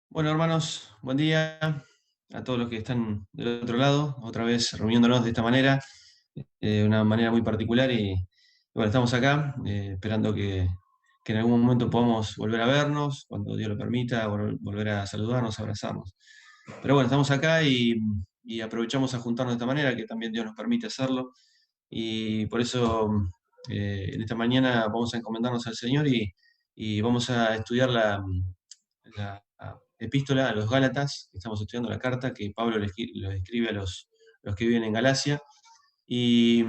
Bueno, hermanos, buen día a todos los que están del otro lado, otra vez reuniéndonos de esta manera, una manera muy particular y bueno, estamos acá esperando que en algún momento podamos volver a vernos, cuando Dios lo permita, volver a saludarnos, abrazarnos. Pero bueno, estamos acá y aprovechamos a juntarnos de esta manera, que también Dios nos permite hacerlo y por eso en esta mañana vamos a encomendarnos al Señor y vamos a estudiar la epístola a los Gálatas. Estamos estudiando la carta que Pablo lo escribe a los que viven en Galacia. Y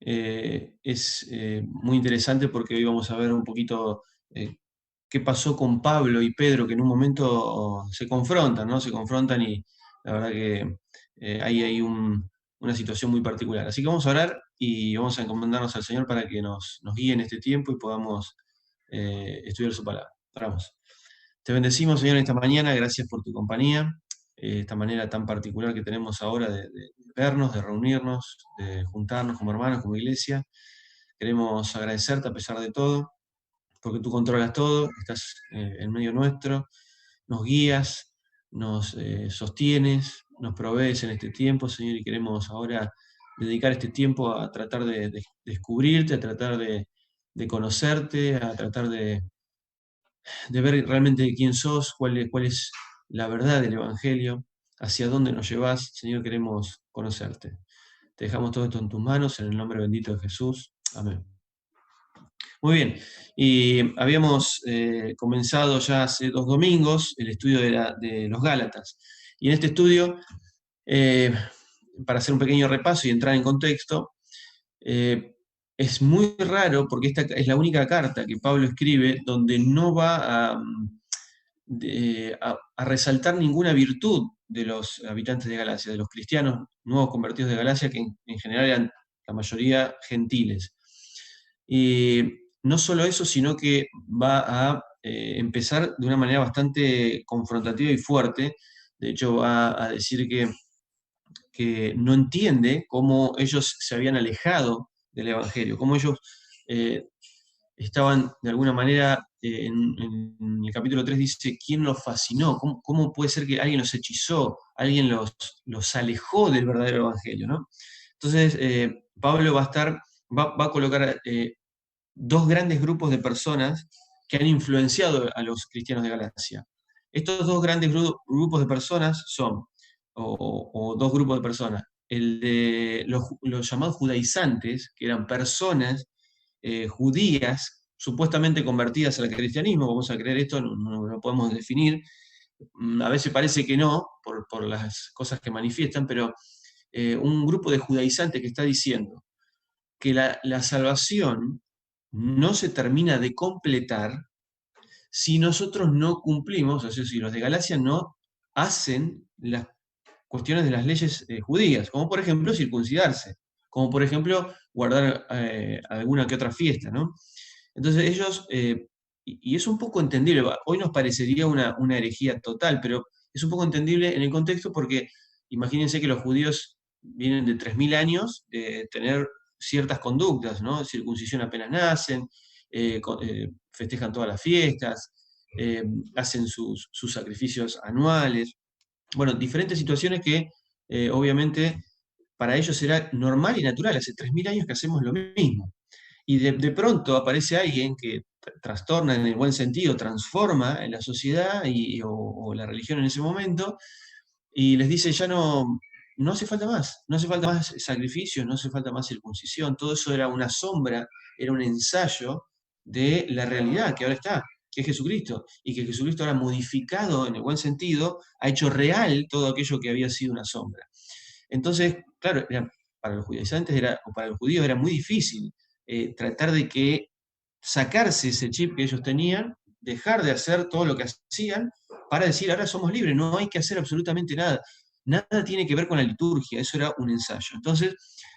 es muy interesante porque hoy vamos a ver un poquito qué pasó con Pablo y Pedro, que en un momento se confrontan, ¿no? Se confrontan y la verdad que ahí hay una situación muy particular. Así que vamos a orar y vamos a encomendarnos al Señor para que nos guíe en este tiempo y podamos estudiar su palabra. Oramos. Te bendecimos, Señor, esta mañana. Gracias por tu compañía, esta manera tan particular que tenemos ahora de vernos, de reunirnos, de juntarnos como hermanos, como iglesia. Queremos agradecerte a pesar de todo, porque tú controlas todo, estás en medio nuestro, nos guías, nos sostienes, nos provees en este tiempo, Señor, y queremos ahora dedicar este tiempo a tratar de descubrirte, a tratar de conocerte, a tratar de ver realmente quién sos, cuál es la verdad del Evangelio, hacia dónde nos llevas. Señor, queremos conocerte. Te dejamos todo esto en tus manos, en el nombre bendito de Jesús. Amén. Muy bien, y habíamos comenzado ya hace 2 domingos el estudio de los Gálatas. Y en este estudio, eh, para hacer un pequeño repaso y entrar en contexto, eh, es muy raro porque esta es la única carta que Pablo escribe donde no va a resaltar ninguna virtud de los habitantes de Galacia, de los cristianos nuevos convertidos de Galacia, que en general eran la mayoría gentiles. Y no solo eso, sino que va a empezar de una manera bastante confrontativa y fuerte. De hecho, va a decir que no entiende cómo ellos se habían alejado del Evangelio, cómo ellos eh, estaban de alguna manera, en el capítulo 3 dice, ¿quién los fascinó? ¿Cómo puede ser que alguien los hechizó, alguien los alejó del verdadero evangelio? ¿No? Entonces, Pablo va a colocar dos grandes grupos de personas que han influenciado a los cristianos de Galacia. Estos dos grandes grupos de personas son, o dos grupos de personas, el de los llamados judaizantes, que eran personas judías, supuestamente convertidas al cristianismo, vamos a creer esto, no podemos definir, a veces parece que no, por las cosas que manifiestan, pero un grupo de judaizantes que está diciendo que la salvación no se termina de completar si nosotros no cumplimos, o sea, si los de Galacia no hacen las cuestiones de las leyes judías, como por ejemplo circuncidarse, como por ejemplo guardar alguna que otra fiesta, ¿no? Entonces ellos, y es un poco entendible, hoy nos parecería una herejía total, pero es un poco entendible en el contexto porque imagínense que los judíos vienen de 3000 años de tener ciertas conductas, ¿no? Circuncisión apenas nacen, festejan todas las fiestas, eh, hacen sus sacrificios anuales, bueno, diferentes situaciones que obviamente para ellos era normal y natural, hace 3000 años que hacemos lo mismo. Y de pronto aparece alguien que trastorna en el buen sentido, transforma en la sociedad o la religión en ese momento, y les dice, ya no hace falta más, no hace falta más sacrificios, no hace falta más circuncisión, todo eso era una sombra, era un ensayo de la realidad que ahora está, que es Jesucristo, y que Jesucristo ahora modificado en el buen sentido, ha hecho real todo aquello que había sido una sombra. Entonces, claro, para los judaizantes o para los judíos era muy difícil tratar de que sacarse ese chip que ellos tenían, dejar de hacer todo lo que hacían para decir, ahora somos libres, no hay que hacer absolutamente nada. Nada tiene que ver con la liturgia, eso era un ensayo. Entonces,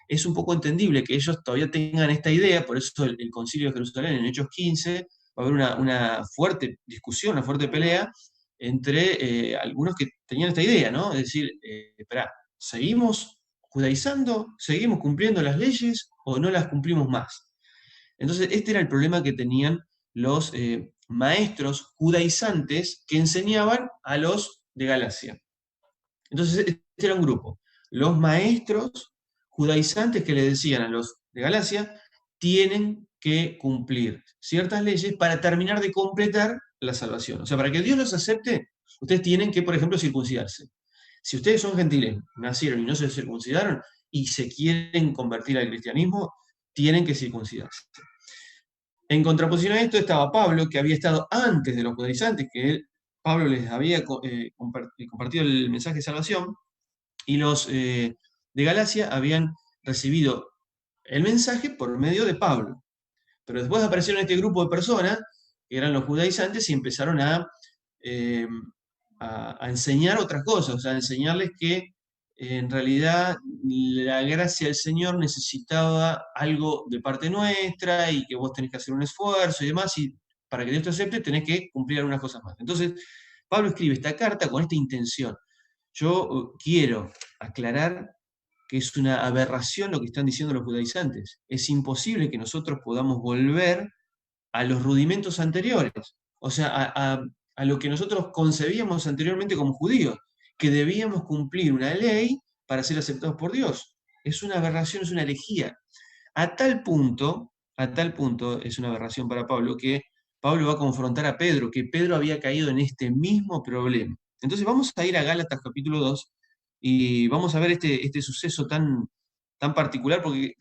es un poco entendible que ellos todavía tengan esta idea, por eso el Concilio de Jerusalén en Hechos 15 va a haber una fuerte discusión, una fuerte pelea entre algunos que tenían esta idea, ¿no? Es decir, esperá, ¿seguimos judaizando? ¿Seguimos cumpliendo las leyes o no las cumplimos más? Entonces, este era el problema que tenían los maestros judaizantes que enseñaban a los de Galacia. Entonces, este era un grupo. Los maestros judaizantes que le decían a los de Galacia, tienen que cumplir ciertas leyes para terminar de completar la salvación. O sea, para que Dios los acepte, ustedes tienen que, por ejemplo, circuncidarse. Si ustedes son gentiles, nacieron y no se circuncidaron y se quieren convertir al cristianismo, tienen que circuncidarse. En contraposición a esto estaba Pablo, que había estado antes de los judaizantes, que Pablo les había compartido el mensaje de salvación, y los de Galacia habían recibido el mensaje por medio de Pablo. Pero después aparecieron este grupo de personas, que eran los judaizantes, y empezaron eh, a enseñar otras cosas, a enseñarles que en realidad la gracia del Señor necesitaba algo de parte nuestra y que vos tenés que hacer un esfuerzo y demás, y para que Dios te acepte tenés que cumplir algunas cosas más. Entonces, Pablo escribe esta carta con esta intención. Yo quiero aclarar que es una aberración lo que están diciendo los judaizantes. Es imposible que nosotros podamos volver a los rudimentos anteriores, o sea, a lo que nosotros concebíamos anteriormente como judíos, que debíamos cumplir una ley para ser aceptados por Dios. Es una aberración, es una herejía. A tal punto es una aberración para Pablo, que Pablo va a confrontar a Pedro, que Pedro había caído en este mismo problema. Entonces vamos a ir a Gálatas capítulo 2 y vamos a ver este suceso tan particular, porque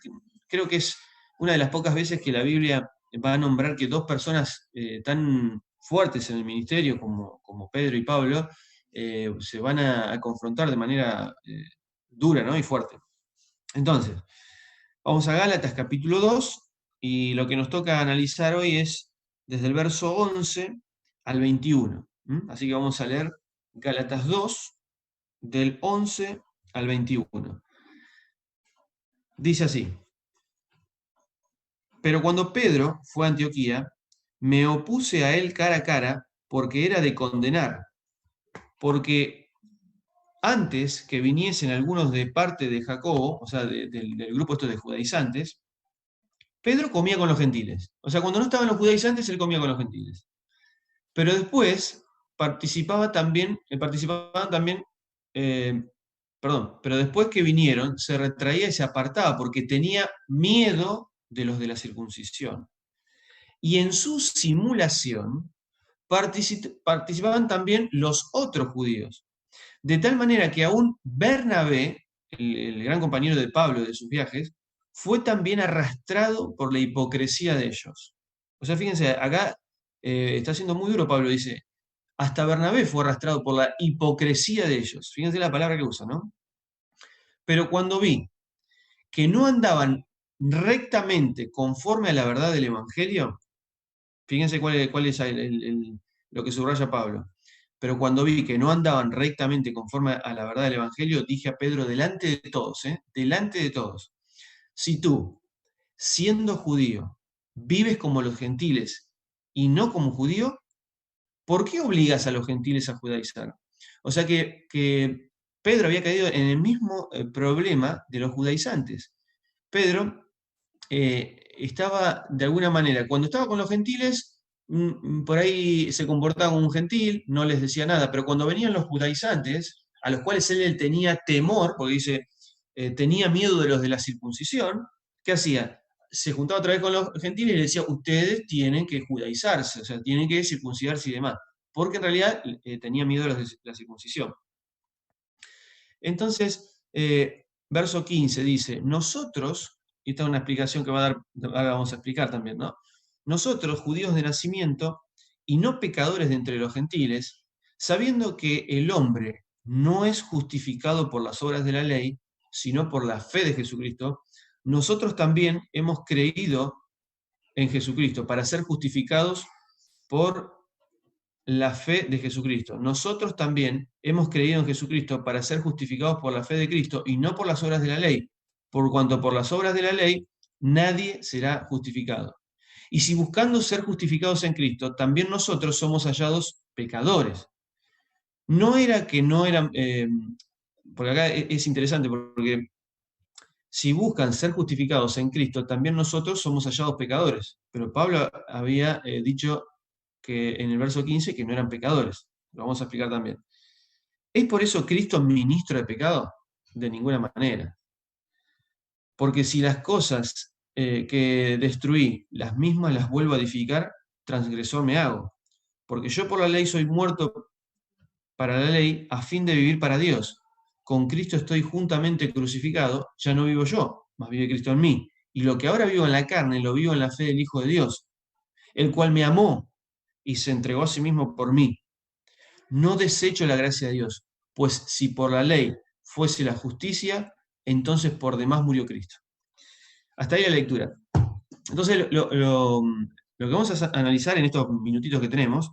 creo que es una de las pocas veces que la Biblia va a nombrar que dos personas tan fuertes en el ministerio como Pedro y Pablo se van a confrontar de manera dura, ¿no? Y fuerte. Entonces, vamos a Gálatas capítulo 2 y lo que nos toca analizar hoy es desde el verso 11 al 21. Así que vamos a leer Gálatas 2 del 11 al 21. Dice así: pero cuando Pedro fue a Antioquía, me opuse a él cara a cara porque era de condenar, porque antes que viniesen algunos de parte de Jacobo, o sea, del grupo estos de judaizantes, Pedro comía con los gentiles. O sea, cuando no estaban los judaizantes, él comía con los gentiles. Pero después participaban también, eh, perdón, pero después que vinieron, se retraía y se apartaba porque tenía miedo de los de la circuncisión. Y en su simulación participaban también los otros judíos. De tal manera que aún Bernabé, el gran compañero de Pablo de sus viajes, fue también arrastrado por la hipocresía de ellos. O sea, fíjense, acá está siendo muy duro Pablo, dice, hasta Bernabé fue arrastrado por la hipocresía de ellos. Fíjense la palabra que usa, ¿no? Pero cuando vi que no andaban rectamente conforme a la verdad del Evangelio, fíjense cuál es lo que subraya Pablo. Pero cuando vi que no andaban rectamente conforme a la verdad del Evangelio, dije a Pedro delante de todos, delante de todos, si tú, siendo judío, vives como los gentiles y no como judío, ¿por qué obligas a los gentiles a judaizar? O sea que Pedro había caído en el mismo problema de los judaizantes. Pedro estaba de alguna manera, cuando estaba con los gentiles, por ahí se comportaba como un gentil, no les decía nada, pero cuando venían los judaizantes, a los cuales él tenía temor, porque dice, tenía miedo de los de la circuncisión, ¿qué hacía? Se juntaba otra vez con los gentiles y les decía, ustedes tienen que judaizarse, o sea, tienen que circuncidarse y demás, porque en realidad tenía miedo de los de la circuncisión. Entonces, verso 15 dice, nosotros, y esta es una explicación que ahora vamos a explicar también, ¿no? Nosotros, judíos de nacimiento, y no pecadores de entre los gentiles, sabiendo que el hombre no es justificado por las obras de la ley, sino por la fe de Jesucristo, nosotros también hemos creído en Jesucristo para ser justificados por la fe de Jesucristo. Nosotros también hemos creído en Jesucristo para ser justificados por la fe de Cristo y no por las obras de la ley, por cuanto por las obras de la ley nadie será justificado. Y si buscando ser justificados en Cristo, también nosotros somos hallados pecadores. No era que no eran, porque acá es interesante, porque si buscan ser justificados en Cristo, también nosotros somos hallados pecadores. Pero Pablo había dicho que en el verso 15 que no eran pecadores. Lo vamos a explicar también. ¿Es por eso Cristo ministro de pecado? De ninguna manera. Porque si las cosas que destruí, las mismas las vuelvo a edificar, transgresor me hago. Porque yo por la ley soy muerto para la ley a fin de vivir para Dios. Con Cristo estoy juntamente crucificado, ya no vivo yo, mas vive Cristo en mí. Y lo que ahora vivo en la carne, lo vivo en la fe del Hijo de Dios, el cual me amó y se entregó a sí mismo por mí. No desecho la gracia de Dios, pues si por la ley fuese la justicia, entonces por demás murió Cristo. Hasta ahí la lectura. Entonces, lo que vamos a analizar en estos minutitos que tenemos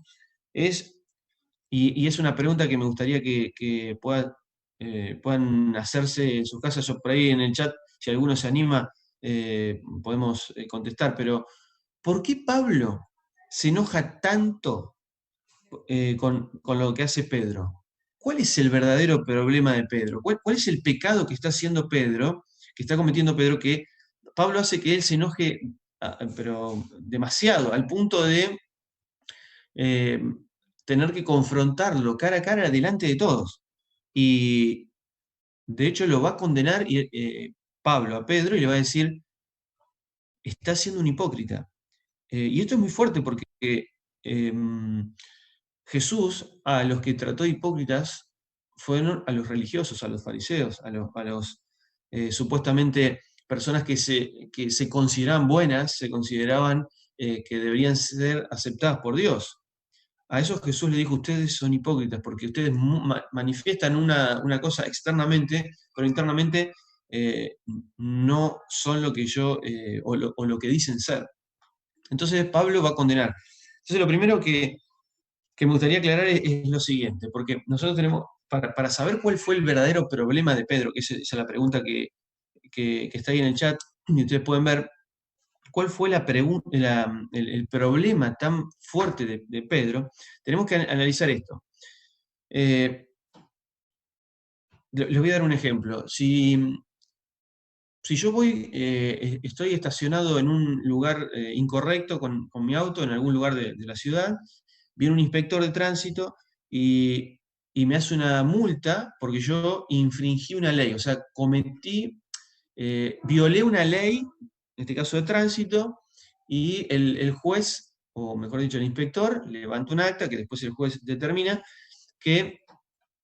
es, y es una pregunta que me gustaría que puedan hacerse en sus casas, yo por ahí en el chat, si alguno se anima, podemos contestar, pero ¿por qué Pablo se enoja tanto con lo que hace Pedro? ¿Cuál es el verdadero problema de Pedro? ¿Cuál es el pecado que está haciendo Pedro, que está cometiendo Pedro, que Pablo hace que él se enoje, pero demasiado, al punto de eh, tener que confrontarlo cara a cara delante de todos? Y de hecho lo va a condenar Pablo a Pedro y le va a decir, está siendo un hipócrita. Y esto es muy fuerte porque Jesús a los que trató de hipócritas fueron a los religiosos, a los fariseos, a los supuestamente personas que se consideraban buenas, se consideraban que deberían ser aceptadas por Dios. A esos Jesús le dijo, ustedes son hipócritas porque ustedes manifiestan una cosa externamente, pero internamente no son lo que yo, o lo que dicen ser. Entonces Pablo va a condenar. Entonces lo primero que me gustaría aclarar es lo siguiente, porque nosotros tenemos, para saber cuál fue el verdadero problema de Pedro, que esa es la pregunta que está ahí en el chat, y ustedes pueden ver, cuál fue el problema tan fuerte de Pedro, tenemos que analizar esto. Les voy a dar un ejemplo. Si yo estoy estacionado en un lugar incorrecto con mi auto, en algún lugar de la ciudad, viene un inspector de tránsito y me hace una multa porque yo infringí una ley, o sea, violé una ley, en este caso de tránsito, y el juez, o mejor dicho, el inspector, levanta un acta que después el juez determina que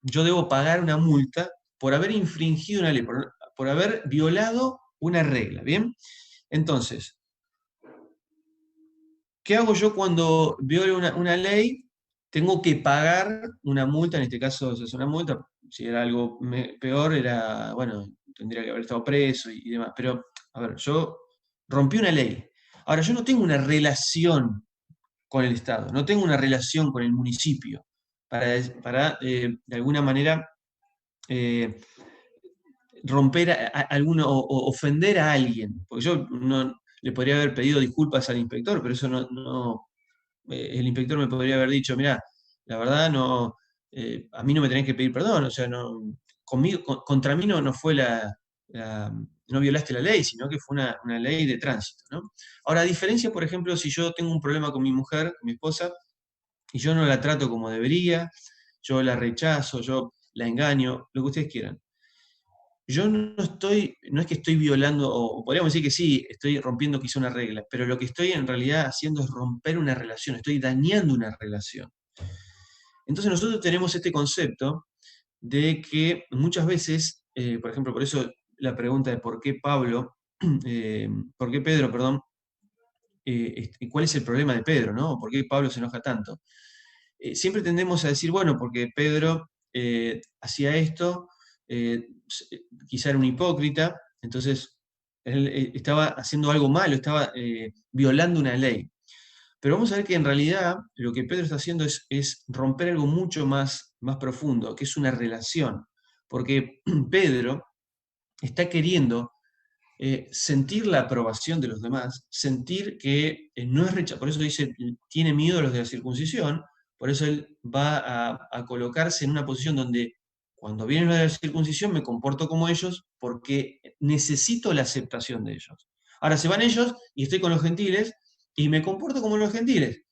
yo debo pagar una multa por haber infringido una ley, por haber violado una regla, ¿bien? Entonces, ¿qué hago yo cuando violo una ley? Tengo que pagar una multa, en este caso es una multa, si era algo peor, bueno, tendría que haber estado preso y demás, pero, a ver, yo rompí una ley. Ahora, yo no tengo una relación con el Estado, no tengo una relación con el municipio para de alguna manera, eh, romper o ofender a alguien, porque yo no le podría haber pedido disculpas al inspector, pero eso el inspector me podría haber dicho, mira, la verdad no, a mí no me tenés que pedir perdón, o sea, no, contra mí no fue no violaste la ley, sino que fue una ley de tránsito, ¿no? Ahora, a diferencia, por ejemplo, si yo tengo un problema con mi mujer, con mi esposa, y yo no la trato como debería, yo la rechazo, yo la engaño, lo que ustedes quieran. Yo no es que estoy violando, o podríamos decir que sí, estoy rompiendo quizá una regla, pero lo que estoy en realidad haciendo es romper una relación, estoy dañando una relación. Entonces nosotros tenemos este concepto de que muchas veces, por ejemplo, por eso la pregunta de por qué Pedro, perdón, cuál es el problema de Pedro, ¿no? ¿Por qué Pablo se enoja tanto? Siempre tendemos a decir, bueno, porque Pedro hacía esto, quizá era un hipócrita, entonces él estaba haciendo algo malo, estaba violando una ley. Pero vamos a ver que en realidad lo que Pedro está haciendo es romper algo mucho más profundo, que es una relación. Porque Pedro está queriendo sentir la aprobación de los demás, sentir que no es rechazado. Por eso dice, tiene miedo a los de la circuncisión, por eso él va a colocarse en una posición donde cuando vienen los de la circuncisión me comporto como ellos porque necesito la aceptación de ellos. Ahora se van ellos y estoy con los gentiles y me comporto como los gentiles.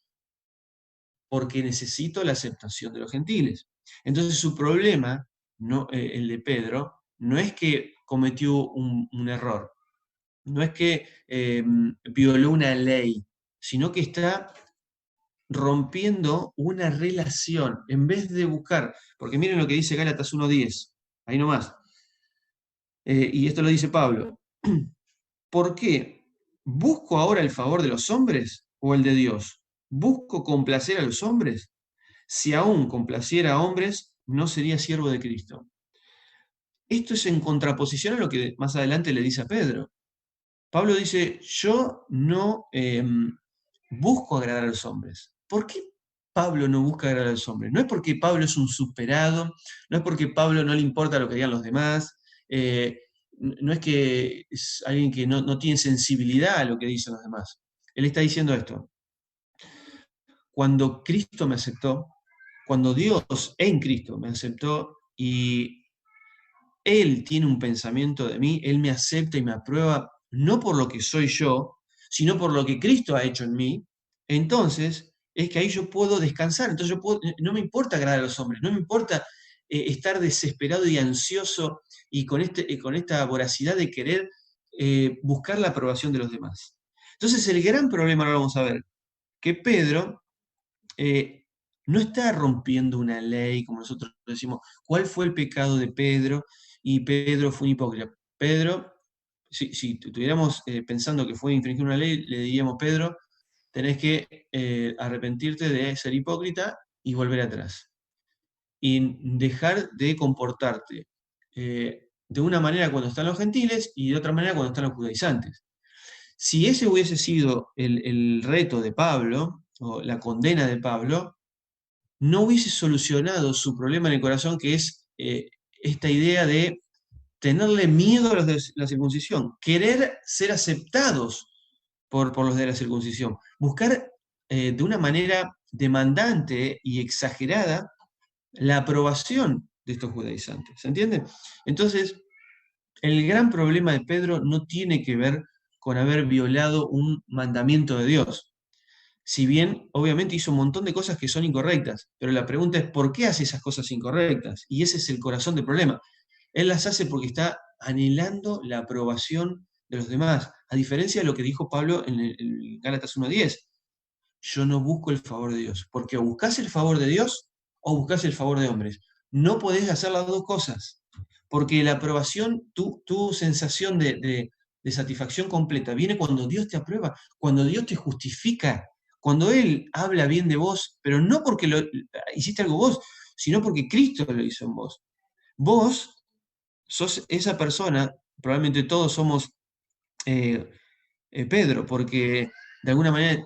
porque necesito la aceptación de los gentiles. Entonces su problema, no, el de Pedro, no es que cometió un error, no es que violó una ley, sino que está rompiendo una relación, en vez de buscar, porque miren lo que dice Gálatas 1:10, ahí nomás, y esto lo dice Pablo. ¿Por qué? ¿Busco ahora el favor de los hombres o el de Dios? ¿Busco complacer a los hombres? Si aún complaciera a hombres, no sería siervo de Cristo. Esto es en contraposición a lo que más adelante le dice a Pedro. Pablo dice, yo no busco agradar a los hombres. ¿Por qué Pablo no busca agradar a los hombres? No es porque Pablo es un superado, no es porque Pablo no le importa lo que digan los demás, no es que es alguien que no tiene sensibilidad a lo que dicen los demás. Él está diciendo esto. Cuando Cristo me aceptó, cuando Dios en Cristo me aceptó y Él tiene un pensamiento de mí, Él me acepta y me aprueba, no por lo que soy yo, sino por lo que Cristo ha hecho en mí, entonces es que ahí yo puedo descansar. Entonces no me importa agradar a los hombres, no me importa estar desesperado y ansioso y con esta voracidad de querer buscar la aprobación de los demás. Entonces el gran problema, ahora vamos a ver, que Pedro no está rompiendo una ley, como nosotros decimos. ¿Cuál fue el pecado de Pedro? Y Pedro fue un hipócrita. Pedro, si estuviéramos pensando que fue infringir una ley, le diríamos, Pedro, tenés que arrepentirte de ser hipócrita y volver atrás. Y dejar de comportarte de una manera cuando están los gentiles y de otra manera cuando están los judaizantes. Si ese hubiese sido el reto de Pablo, o la condena de Pablo, no hubiese solucionado su problema en el corazón, que es esta idea de tenerle miedo a los de la circuncisión, querer ser aceptados por los de la circuncisión, buscar de una manera demandante y exagerada la aprobación de estos judaizantes. ¿Se entiende? Entonces, el gran problema de Pedro no tiene que ver con haber violado un mandamiento de Dios. Si bien, obviamente, hizo un montón de cosas que son incorrectas, pero la pregunta es, ¿por qué hace esas cosas incorrectas? Y ese es el corazón del problema. Él las hace porque está anhelando la aprobación de los demás, a diferencia de lo que dijo Pablo en el Gálatas 1:10. Yo no busco el favor de Dios, porque o buscas el favor de Dios o buscas el favor de hombres. No podés hacer las dos cosas, porque la aprobación, tu sensación de satisfacción completa viene cuando Dios te aprueba, cuando Dios te justifica, cuando Él habla bien de vos, pero no porque hiciste algo vos, sino porque Cristo lo hizo en vos. Vos sos esa persona, probablemente todos somos eh, Pedro, porque de alguna manera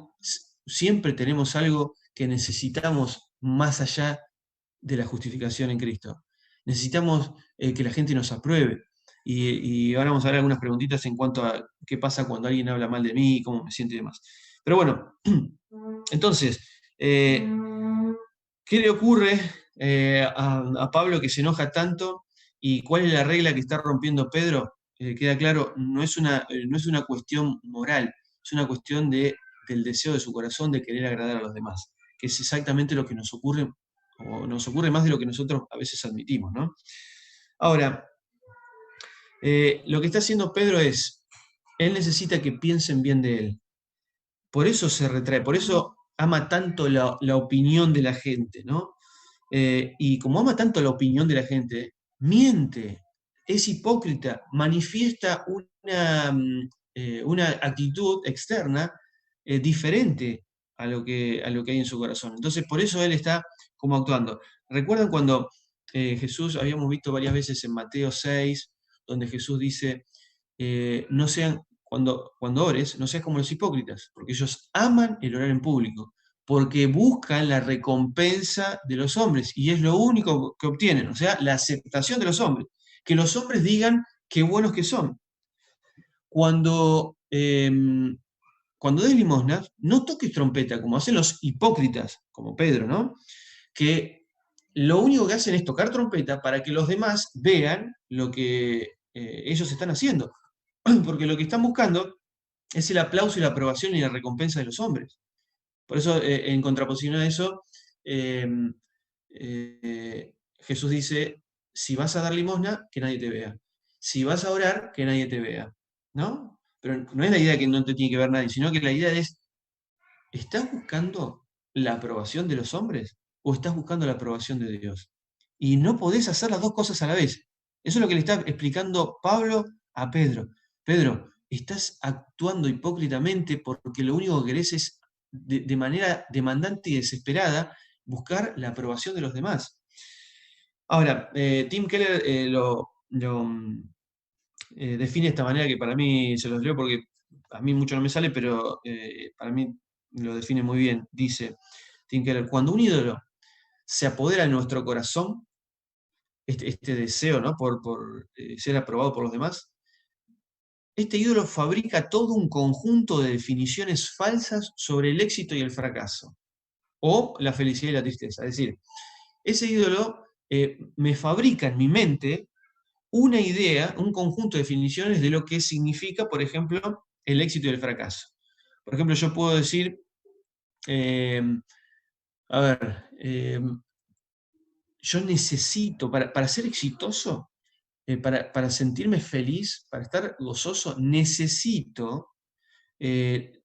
siempre tenemos algo que necesitamos más allá de la justificación en Cristo. Necesitamos que la gente nos apruebe. Y ahora vamos a ver algunas preguntitas en cuanto a qué pasa cuando alguien habla mal de mí, cómo me siento y demás. Pero bueno, entonces, ¿qué le ocurre a Pablo que se enoja tanto? ¿Y cuál es la regla que está rompiendo Pedro? Queda claro, no es una cuestión moral, es una cuestión del deseo de su corazón de querer agradar a los demás, que es exactamente lo que nos ocurre, o nos ocurre más de lo que nosotros a veces admitimos, ¿no? Ahora, lo que está haciendo Pedro es, él necesita que piensen bien de él. Por eso se retrae, por eso ama tanto la opinión de la gente, ¿no? Y como ama tanto la opinión de la gente, miente, es hipócrita, manifiesta una actitud externa diferente a lo que hay en su corazón. Entonces, por eso él está como actuando. ¿Recuerdan cuando Jesús, habíamos visto varias veces en Mateo 6, donde Jesús dice, no sean, cuando ores, no seas como los hipócritas, porque ellos aman el orar en público, porque buscan la recompensa de los hombres, y es lo único que obtienen, o sea, la aceptación de los hombres, que los hombres digan qué buenos que son. Cuando, cuando des limosnas, no toques trompeta, como hacen los hipócritas, como Pedro, ¿no? Que lo único que hacen es tocar trompeta para que los demás vean lo que ellos están haciendo, porque lo que están buscando es el aplauso y la aprobación y la recompensa de los hombres. Por eso, en contraposición a eso, eh, Jesús dice, si vas a dar limosna, que nadie te vea. Si vas a orar, que nadie te vea. ¿No? Pero no es la idea que no te tiene que ver nadie, sino que la idea es, ¿estás buscando la aprobación de los hombres o estás buscando la aprobación de Dios? Y no podés hacer las dos cosas a la vez. Eso es lo que le está explicando Pablo a Pedro. Pedro, estás actuando hipócritamente porque lo único que querés es, de manera demandante y desesperada, buscar la aprobación de los demás. Ahora, Tim Keller define de esta manera que para mí, se los leo porque a mí mucho no me sale, pero para mí lo define muy bien. Dice Tim Keller, cuando un ídolo se apodera de nuestro corazón, este deseo, ¿no? por ser aprobado por los demás, este ídolo fabrica todo un conjunto de definiciones falsas sobre el éxito y el fracaso, o la felicidad y la tristeza. Es decir, ese ídolo me fabrica en mi mente una idea, un conjunto de definiciones de lo que significa, por ejemplo, el éxito y el fracaso. Por ejemplo, yo puedo decir, eh, a ver, yo necesito, para ser exitoso, para sentirme feliz, para estar gozoso, necesito eh,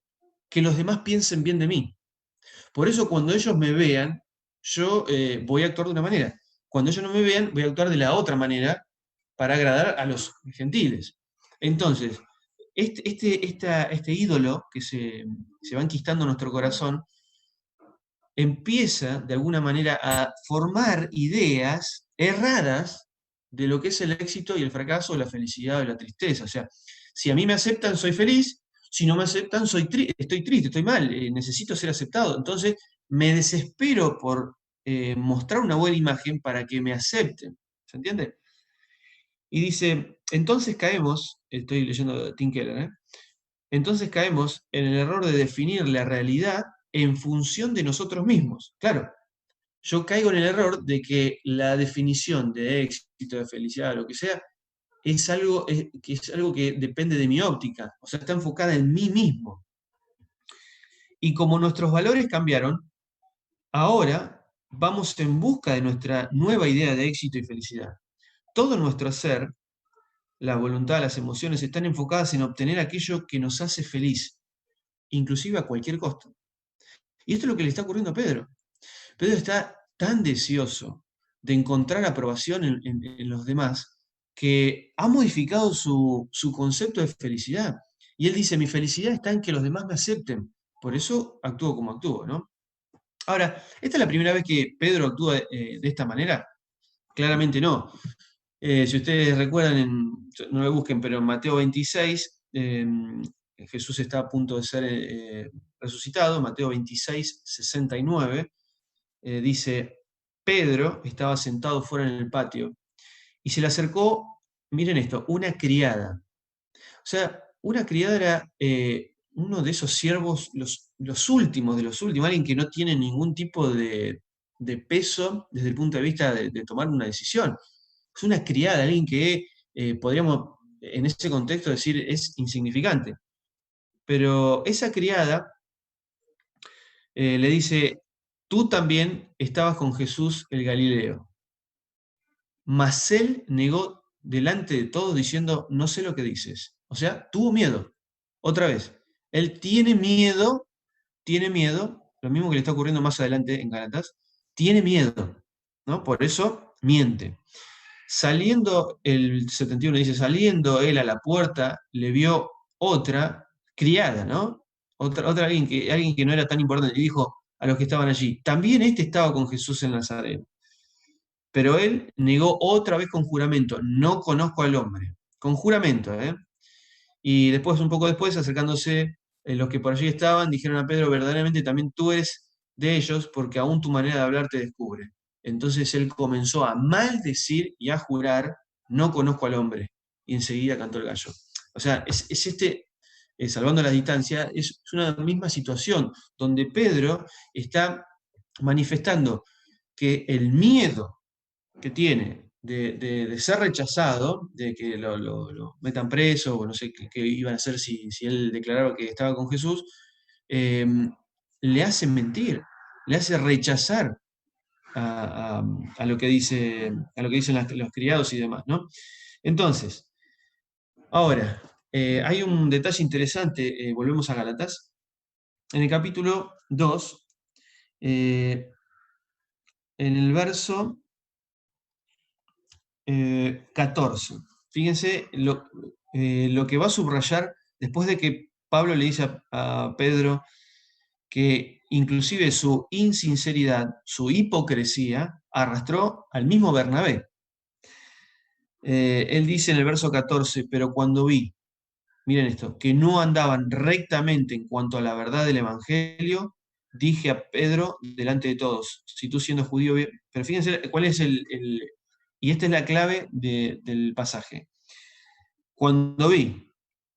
que los demás piensen bien de mí. Por eso cuando ellos me vean, yo voy a actuar de una manera. Cuando ellos no me vean, voy a actuar de la otra manera para agradar a los gentiles. Entonces, este ídolo que se va enquistando en nuestro corazón empieza de alguna manera a formar ideas erradas de lo que es el éxito y el fracaso, la felicidad o la tristeza. O sea, si a mí me aceptan, soy feliz; si no me aceptan, estoy triste, estoy mal, necesito ser aceptado. Entonces, me desespero por mostrar una buena imagen para que me acepten. ¿Se entiende? Y dice, entonces caemos, estoy leyendo de Tim Keller, entonces caemos en el error de definir la realidad en función de nosotros mismos. Claro, yo caigo en el error de que la definición de éxito, de felicidad, lo que sea, es algo que depende de mi óptica, o sea, está enfocada en mí mismo. Y como nuestros valores cambiaron, ahora vamos en busca de nuestra nueva idea de éxito y felicidad. Todo nuestro ser, la voluntad, las emociones, están enfocadas en obtener aquello que nos hace feliz, inclusive a cualquier costo. Y esto es lo que le está ocurriendo a Pedro. Pedro está tan deseoso de encontrar aprobación en los demás que ha modificado su concepto de felicidad. Y él dice, mi felicidad está en que los demás me acepten. Por eso actúo como actúo, ¿no? Ahora, ¿esta es la primera vez que Pedro actúa de esta manera? Claramente no. Si ustedes recuerdan, no lo busquen, pero en Mateo 26, Jesús está a punto de ser resucitado. Mateo 26, 69, dice, Pedro estaba sentado fuera en el patio y se le acercó, miren esto, una criada. O sea, una criada era uno de esos siervos, los últimos de los últimos, alguien que no tiene ningún tipo de peso desde el punto de vista de tomar una decisión. Es una criada, alguien que podríamos en ese contexto decir es insignificante. Pero esa criada le dice, tú también estabas con Jesús el Galileo. Mas él negó delante de todos diciendo, no sé lo que dices. O sea, tuvo miedo. Otra vez, él tiene miedo, lo mismo que le está ocurriendo más adelante en Gálatas, tiene miedo, ¿no? Por eso miente. Saliendo, el 71 dice, saliendo él a la puerta, le vio otra criada, ¿no? Otra alguien que no era tan importante, y dijo a los que estaban allí, también este estaba con Jesús en Nazaret. Pero él negó otra vez con juramento, no conozco al hombre. Con juramento, ¿eh? Y después, un poco después, acercándose los que por allí estaban, dijeron a Pedro, verdaderamente también tú eres de ellos, porque aún tu manera de hablar te descubre. Entonces él comenzó a maldecir y a jurar, no conozco al hombre. Y enseguida cantó el gallo. O sea, salvando la distancia, es una misma situación, donde Pedro está manifestando que el miedo que tiene de ser rechazado, de que lo metan preso, o no sé qué iban a hacer si él declaraba que estaba con Jesús, eh, le hace mentir, le hace rechazar a lo que a lo que dicen los criados y demás, ¿no? Entonces, ahora, hay un detalle interesante, volvemos a Gálatas. En el capítulo 2, en el verso 14. Fíjense lo que va a subrayar después de que Pablo le dice a Pedro que inclusive su insinceridad, su hipocresía, arrastró al mismo Bernabé. Él dice en el verso 14, pero cuando vi, miren esto, que no andaban rectamente en cuanto a la verdad del Evangelio, dije a Pedro delante de todos, si tú siendo judío, pero fíjense cuál es y esta es la clave del pasaje. Cuando vi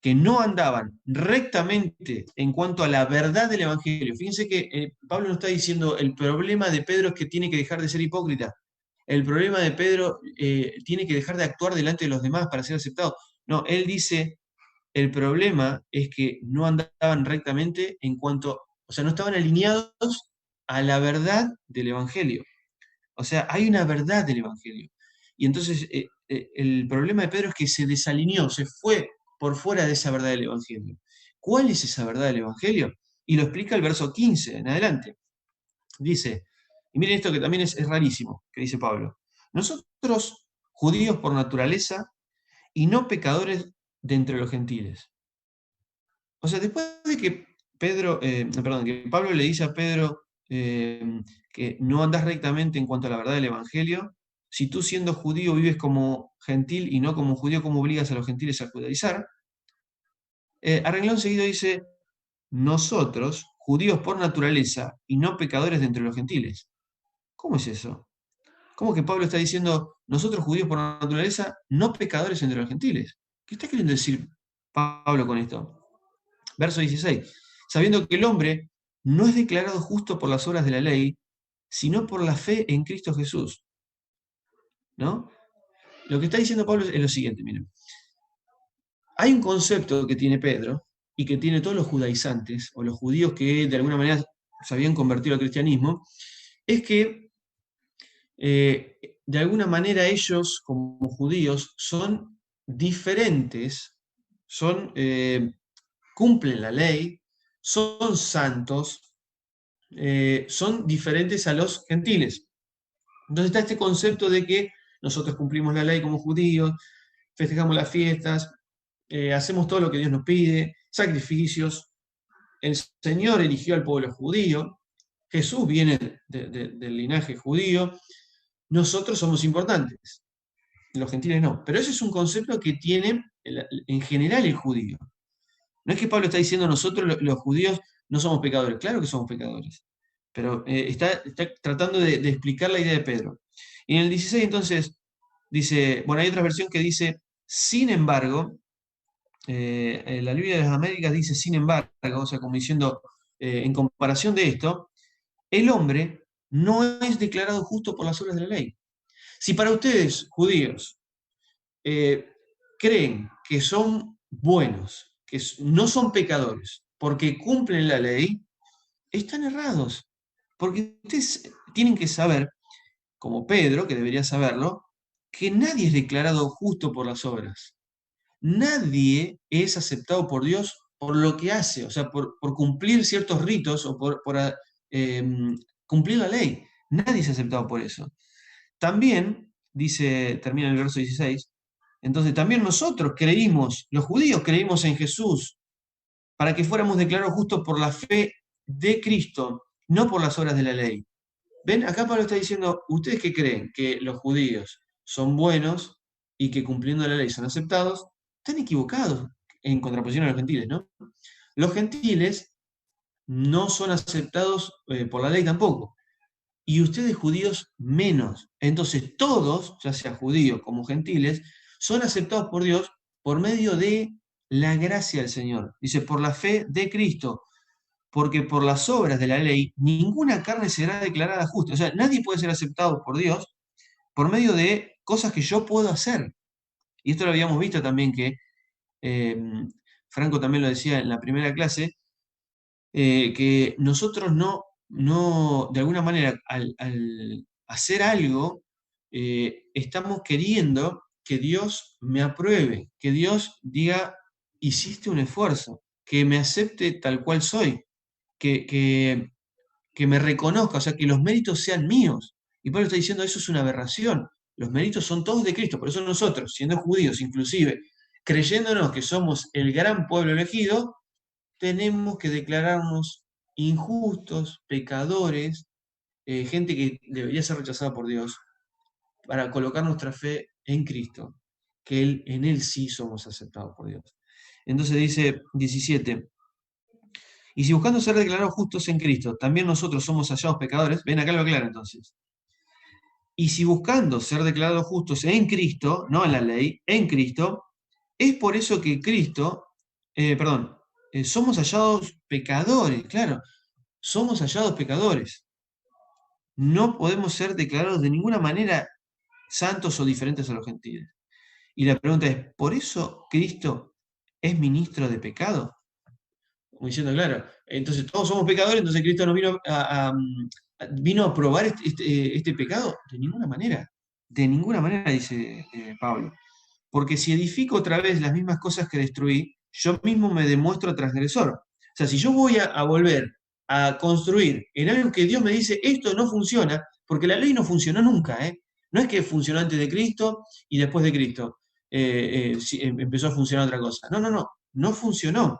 que no andaban rectamente en cuanto a la verdad del Evangelio, fíjense que Pablo no está diciendo el problema de Pedro es que tiene que dejar de ser hipócrita, el problema de Pedro tiene que dejar de actuar delante de los demás para ser aceptado. No, él dice, el problema es que no andaban rectamente en cuanto, o sea, no estaban alineados a la verdad del Evangelio. O sea, hay una verdad del Evangelio. Y entonces el problema de Pedro es que se desalineó, se fue por fuera de esa verdad del Evangelio. ¿Cuál es esa verdad del Evangelio? Y lo explica el verso 15 en adelante. Dice, y miren esto que también es rarísimo, que dice Pablo. Nosotros, judíos por naturaleza, y no pecadores de entre los gentiles. O sea, después de que que Pablo le dice a Pedro que no andas rectamente en cuanto a la verdad del Evangelio, si tú siendo judío vives como gentil y no como judío, ¿cómo obligas a los gentiles a judaizar? A renglón seguido dice, nosotros, judíos por naturaleza y no pecadores de entre los gentiles. ¿Cómo es eso? ¿Cómo que Pablo está diciendo, nosotros judíos por naturaleza, no pecadores entre los gentiles? ¿Qué está queriendo decir Pablo con esto? Verso 16. Sabiendo que el hombre no es declarado justo por las obras de la ley, sino por la fe en Cristo Jesús. ¿No? Lo que está diciendo Pablo es lo siguiente, miren. Hay un concepto que tiene Pedro y que tiene todos los judaizantes, o los judíos que de alguna manera se habían convertido al cristianismo, es que de alguna manera ellos, como judíos, son diferentes, cumplen la ley, son santos, son diferentes a los gentiles. Entonces está este concepto de que nosotros cumplimos la ley como judíos, festejamos las fiestas, hacemos todo lo que Dios nos pide, sacrificios. El Señor eligió al pueblo judío, Jesús viene del linaje judío, nosotros somos importantes, los gentiles no. Pero ese es un concepto que tiene en general el judío. No es que Pablo está diciendo nosotros los judíos no somos pecadores, claro que somos pecadores, pero está tratando de explicar la idea de Pedro. Y en el 16 entonces dice, bueno, hay otra versión que dice, sin embargo, en la Biblia de las Américas dice sin embargo, o sea, como diciendo, en comparación de esto, el hombre no es declarado justo por las obras de la ley. Si para ustedes, judíos, eh, creen que son buenos, que no son pecadores, porque cumplen la ley, están errados. Porque ustedes tienen que saber, como Pedro, que debería saberlo, que nadie es declarado justo por las obras. Nadie es aceptado por Dios por lo que hace, o sea, por cumplir ciertos ritos o por eh, cumplir la ley. Nadie es aceptado por eso. También, dice, termina el verso 16, entonces también nosotros creímos, los judíos creímos en Jesús, para que fuéramos declarados justos por la fe de Cristo, no por las obras de la ley. ¿Ven? Acá Pablo está diciendo, ¿ustedes qué creen? Que los judíos son buenos y que cumpliendo la ley son aceptados. Están equivocados en contraposición a los gentiles, ¿no? Los gentiles no son aceptados por la ley tampoco. Y ustedes judíos menos. Entonces todos, ya sea judíos como gentiles, son aceptados por Dios por medio de la gracia del Señor. Dice, por la fe de Cristo, porque por las obras de la ley ninguna carne será declarada justa. O sea, nadie puede ser aceptado por Dios por medio de cosas que yo puedo hacer. Y esto lo habíamos visto también que eh, Franco también lo decía en la primera clase, que nosotros no de alguna manera, al hacer algo, estamos queriendo que Dios me apruebe, que Dios diga, hiciste un esfuerzo, que me acepte tal cual soy, que, que, que me reconozca, o sea, que los méritos sean míos. Y Pablo está diciendo, eso es una aberración. Los méritos son todos de Cristo, por eso nosotros, siendo judíos inclusive, creyéndonos que somos el gran pueblo elegido, tenemos que declararnos injustos, pecadores, gente que debería ser rechazada por Dios, para colocar nuestra fe en Cristo, que en Él sí somos aceptados por Dios. Entonces dice 17, y si buscando ser declarados justos en Cristo, también nosotros somos hallados pecadores, ven acá lo aclara entonces. Y si buscando ser declarados justos en Cristo, no en la ley, en Cristo, es por eso que Cristo, somos hallados pecadores, claro, somos hallados pecadores. No podemos ser declarados de ninguna manera santos o diferentes a los gentiles. Y la pregunta es, ¿por eso Cristo es ministro de pecado? Como diciendo, claro, entonces todos somos pecadores, entonces Cristo nos vino a probar este pecado. De ninguna manera, dice Pablo. Porque si edifico otra vez las mismas cosas que destruí, yo mismo me demuestro transgresor. O sea, si yo voy a volver a construir en algo que Dios me dice, esto no funciona, porque la ley no funcionó nunca, ¿eh? No es que funcionó antes de Cristo y después de Cristo empezó a funcionar otra cosa. No funcionó.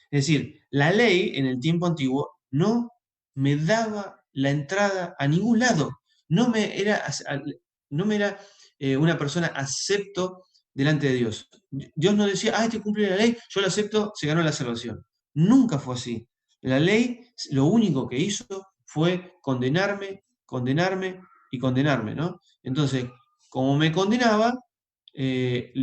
Es decir, la ley en el tiempo antiguo no me daba la entrada a ningún lado. No me era una persona acepto delante de Dios. Dios no decía, este cumple la ley, yo lo acepto, se ganó la salvación. Nunca fue así. La ley lo único que hizo fue condenarme, condenarme y condenarme, ¿no? Entonces, como me condenaba, mi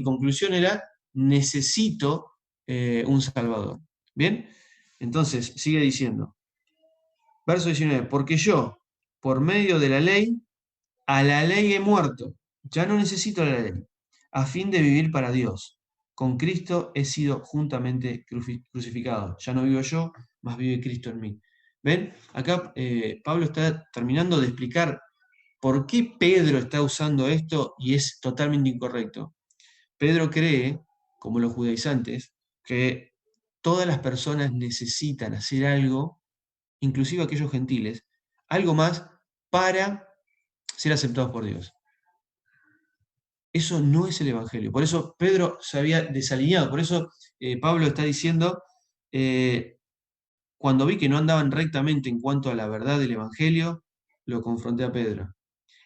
conclusión era, necesito un Salvador. ¿Bien? Entonces, sigue diciendo, verso 19, porque yo, por medio de la ley, a la ley he muerto, ya no necesito la ley, a fin de vivir para Dios. Con Cristo he sido juntamente crucificado. Ya no vivo yo, mas vive Cristo en mí. ¿Ven? Acá Pablo está terminando de explicar por qué Pedro está usando esto y es totalmente incorrecto. Pedro cree, como los judaizantes, que todas las personas necesitan hacer algo, inclusive aquellos gentiles, algo más para ser aceptados por Dios. Eso no es el Evangelio. Por eso Pedro se había desalineado. Por eso Pablo está diciendo, cuando vi que no andaban rectamente en cuanto a la verdad del Evangelio, lo confronté a Pedro.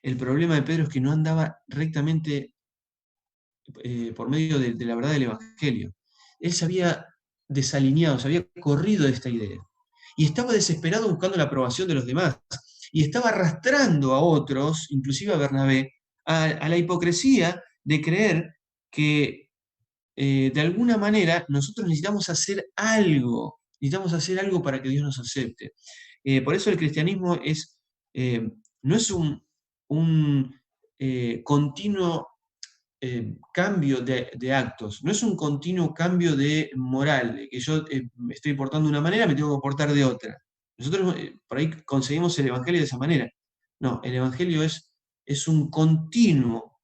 El problema de Pedro es que no andaba rectamente por medio de la verdad del Evangelio. Él se había desalineado, se había corrido de esta idea. Y estaba desesperado buscando la aprobación de los demás. Y estaba arrastrando a otros, inclusive a Bernabé, a la hipocresía de creer que de alguna manera nosotros necesitamos hacer algo para que Dios nos acepte. Por eso el cristianismo no es un continuo cambio de actos, no es un continuo cambio de moral, de que yo me estoy portando de una manera, me tengo que portar de otra. Nosotros por ahí conseguimos el Evangelio de esa manera. No, el Evangelio es un continuo,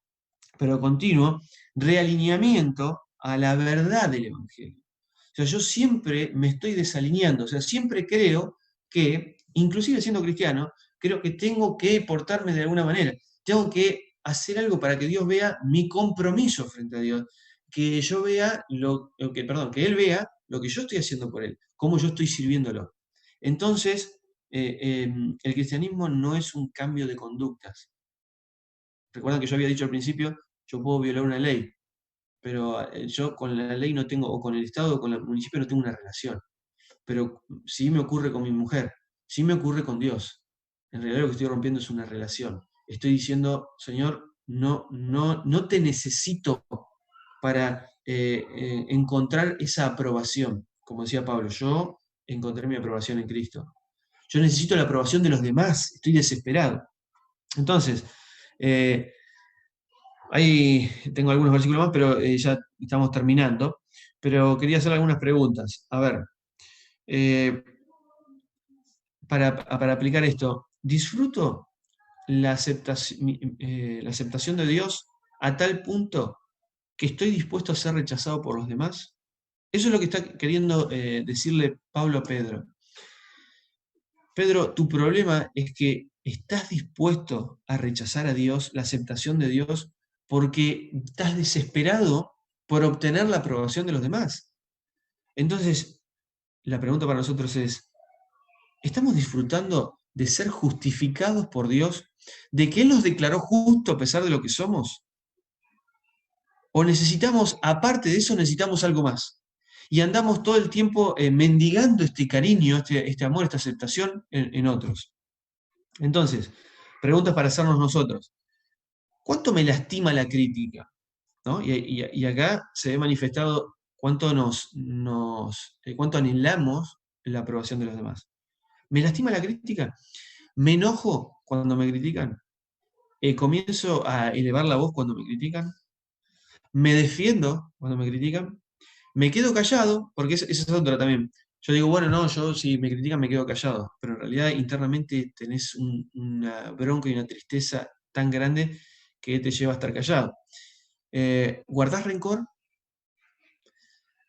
pero continuo, realineamiento a la verdad del Evangelio. O sea, yo siempre me estoy desalineando, o sea, siempre creo que, inclusive siendo cristiano, creo que tengo que portarme de alguna manera, tengo que hacer algo para que Dios vea mi compromiso frente a Dios, que yo vea que Él vea lo que yo estoy haciendo por Él, cómo yo estoy sirviéndolo. Entonces, el cristianismo no es un cambio de conductas. Recuerdan que yo había dicho al principio, yo puedo violar una ley, pero yo con la ley no tengo, o con el Estado o con el municipio no tengo una relación. Pero sí me ocurre con mi mujer, sí me ocurre con Dios. En realidad lo que estoy rompiendo es una relación. Estoy diciendo, Señor, no te necesito para encontrar esa aprobación. Como decía Pablo, yo encontré mi aprobación en Cristo. Yo necesito la aprobación de los demás, estoy desesperado. Entonces, ahí tengo algunos versículos más, pero ya estamos terminando. Pero quería hacer algunas preguntas. A ver, Eh, para aplicar esto, disfruto la aceptación de Dios a tal punto que estoy dispuesto a ser rechazado por los demás. Eso es lo que está queriendo decirle Pablo a Pedro. Pedro, tu problema es que estás dispuesto a rechazar a Dios, la aceptación de Dios, porque estás desesperado por obtener la aprobación de los demás. Entonces, la pregunta para nosotros es, ¿estamos disfrutando de ser justificados por Dios, de que Él nos declaró justo a pesar de lo que somos? ¿O necesitamos, aparte de eso, necesitamos algo más? Y andamos todo el tiempo mendigando este cariño, este amor, esta aceptación en otros. Entonces, preguntas para hacernos nosotros. ¿Cuánto me lastima la crítica? ¿No? Y acá se ve manifestado cuánto anhelamos la aprobación de los demás. ¿Me lastima la crítica? ¿Me enojo cuando me critican? ¿Comienzo a elevar la voz cuando me critican? ¿Me defiendo cuando me critican? ¿Me quedo callado? Porque esa es otra también. Yo digo, bueno, no, yo si me critican me quedo callado, pero en realidad internamente tenés una bronca y una tristeza tan grande que te lleva a estar callado. ¿Guardás rencor?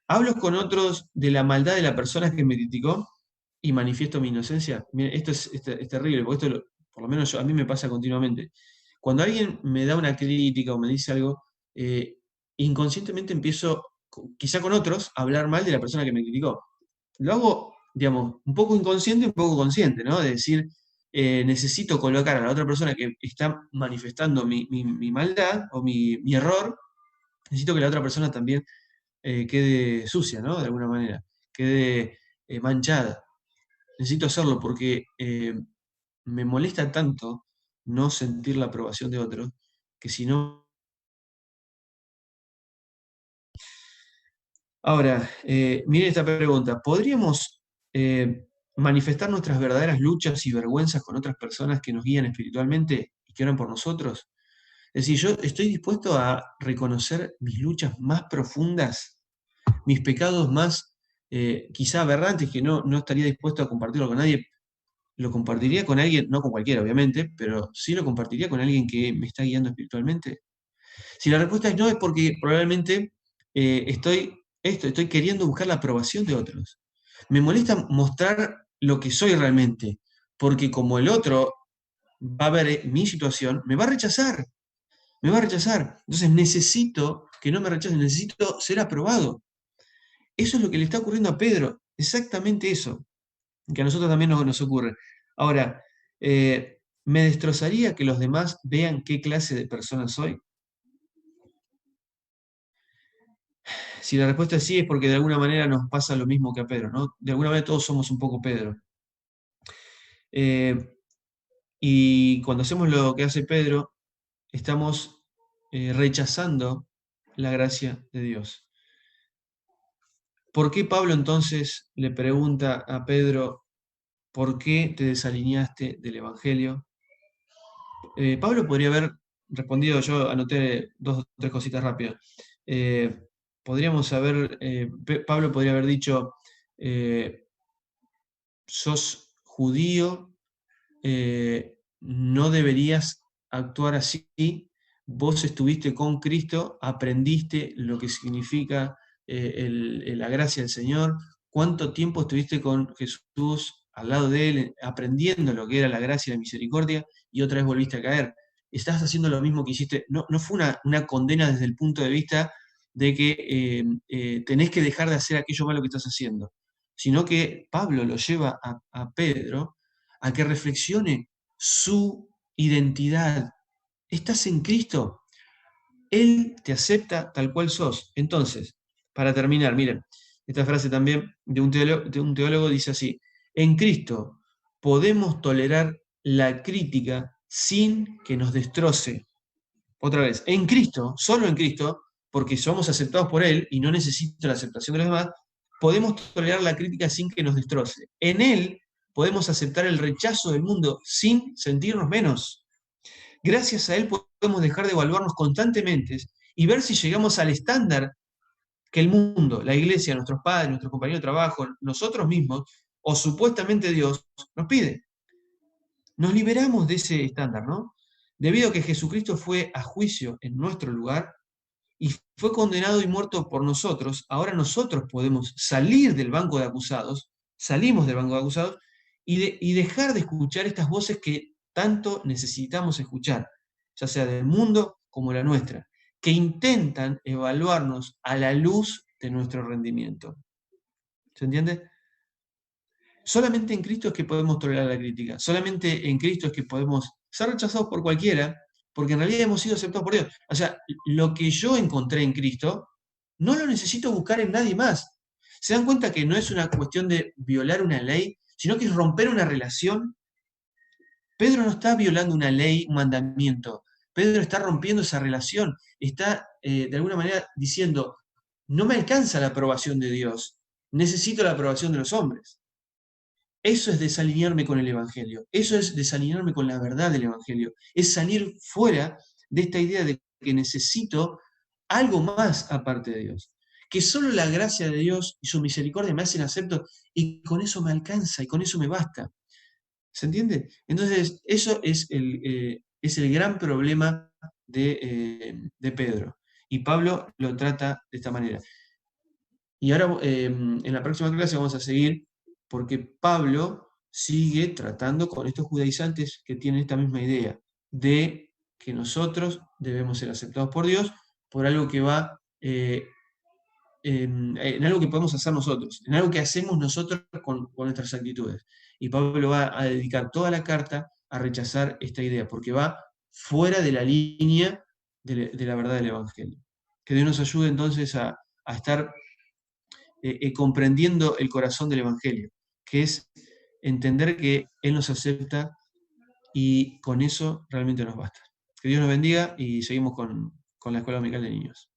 ¿Hablo con otros de la maldad de la persona que me criticó y manifiesto mi inocencia? Miren, es terrible, porque por lo menos a mí me pasa continuamente. Cuando alguien me da una crítica o me dice algo, eh, inconscientemente empiezo, quizá con otros, a hablar mal de la persona que me criticó. Lo hago, digamos, un poco inconsciente y un poco consciente, ¿no? De decir, necesito colocar a la otra persona que está manifestando mi maldad o mi error, necesito que la otra persona también quede sucia, ¿no? De alguna manera, quede manchada. Necesito hacerlo porque me molesta tanto no sentir la aprobación de otros, que si no... Ahora, miren esta pregunta. ¿Podríamos manifestar nuestras verdaderas luchas y vergüenzas con otras personas que nos guían espiritualmente y que oran por nosotros? Es decir, yo estoy dispuesto a reconocer mis luchas más profundas, mis pecados más quizá aberrantes, que no estaría dispuesto a compartirlo con nadie. Lo compartiría con alguien, no con cualquiera, obviamente, pero sí lo compartiría con alguien que me está guiando espiritualmente. Si la respuesta es no, es porque probablemente estoy queriendo buscar la aprobación de otros. Me molesta mostrar lo que soy realmente, porque como el otro va a ver mi situación, me va a rechazar, me va a rechazar. Entonces necesito que no me rechacen, necesito ser aprobado. Eso es lo que le está ocurriendo a Pedro, exactamente eso, que a nosotros también nos ocurre. Ahora, ¿me destrozaría que los demás vean qué clase de persona soy? Si la respuesta es sí, es porque de alguna manera nos pasa lo mismo que a Pedro, ¿no? De alguna manera todos somos un poco Pedro. Eh, y cuando hacemos lo que hace Pedro, estamos rechazando la gracia de Dios. ¿Por qué Pablo entonces le pregunta a Pedro, ¿por qué te desalineaste del Evangelio? Pablo podría haber respondido, yo anoté dos o tres cositas rápidas. Eh, Pablo podría haber dicho, eh, sos judío, no deberías actuar así, vos estuviste con Cristo, aprendiste lo que significa la gracia del Señor, cuánto tiempo estuviste con Jesús al lado de Él, aprendiendo lo que era la gracia y la misericordia, y otra vez volviste a caer. Estás haciendo lo mismo que hiciste. No fue una condena desde el punto de vista de que tenés que dejar de hacer aquello malo que estás haciendo, sino que Pablo lo lleva a Pedro a que reflexione su identidad. Estás en Cristo. Él te acepta tal cual sos. Entonces, para terminar, miren, esta frase también de un teólogo dice así, en Cristo podemos tolerar la crítica sin que nos destroce. Otra vez, en Cristo, solo en Cristo, porque somos aceptados por Él y no necesito la aceptación de los demás, podemos tolerar la crítica sin que nos destroce. En Él podemos aceptar el rechazo del mundo sin sentirnos menos. Gracias a Él podemos dejar de evaluarnos constantemente y ver si llegamos al estándar que el mundo, la iglesia, nuestros padres, nuestros compañeros de trabajo, nosotros mismos, o supuestamente Dios, nos pide. Nos liberamos de ese estándar, ¿no? Debido a que Jesucristo fue a juicio en nuestro lugar y fue condenado y muerto por nosotros, ahora nosotros podemos salir del banco de acusados, salimos del banco de acusados y dejar de escuchar estas voces que tanto necesitamos escuchar, ya sea del mundo como la nuestra, que intentan evaluarnos a la luz de nuestro rendimiento. ¿Se entiende? Solamente en Cristo es que podemos tolerar la crítica, solamente en Cristo es que podemos ser rechazados por cualquiera, porque en realidad hemos sido aceptados por Dios. O sea, lo que yo encontré en Cristo, no lo necesito buscar en nadie más. ¿Se dan cuenta que no es una cuestión de violar una ley, sino que es romper una relación? Pedro no está violando una ley, un mandamiento. Pedro está rompiendo esa relación. Está, de alguna manera, diciendo, no me alcanza la aprobación de Dios, necesito la aprobación de los hombres. Eso es desalinearme con el Evangelio, eso es desalinearme con la verdad del Evangelio, es salir fuera de esta idea de que necesito algo más aparte de Dios, que solo la gracia de Dios y su misericordia me hacen acepto y con eso me alcanza y con eso me basta. ¿Se entiende? Entonces, eso es el gran problema de Pedro. Y Pablo lo trata de esta manera. Y ahora en la próxima clase vamos a seguir porque Pablo sigue tratando con estos judaizantes que tienen esta misma idea de que nosotros debemos ser aceptados por Dios por algo que va en algo que podemos hacer nosotros, en algo que hacemos nosotros con nuestras actitudes. Y Pablo va a dedicar toda la carta a rechazar esta idea porque va fuera de la línea de la verdad del Evangelio. Que Dios nos ayude entonces a estar comprendiendo el corazón del Evangelio, que es entender que Él nos acepta y con eso realmente nos basta. Que Dios nos bendiga y seguimos con la Escuela Dominical de Niños.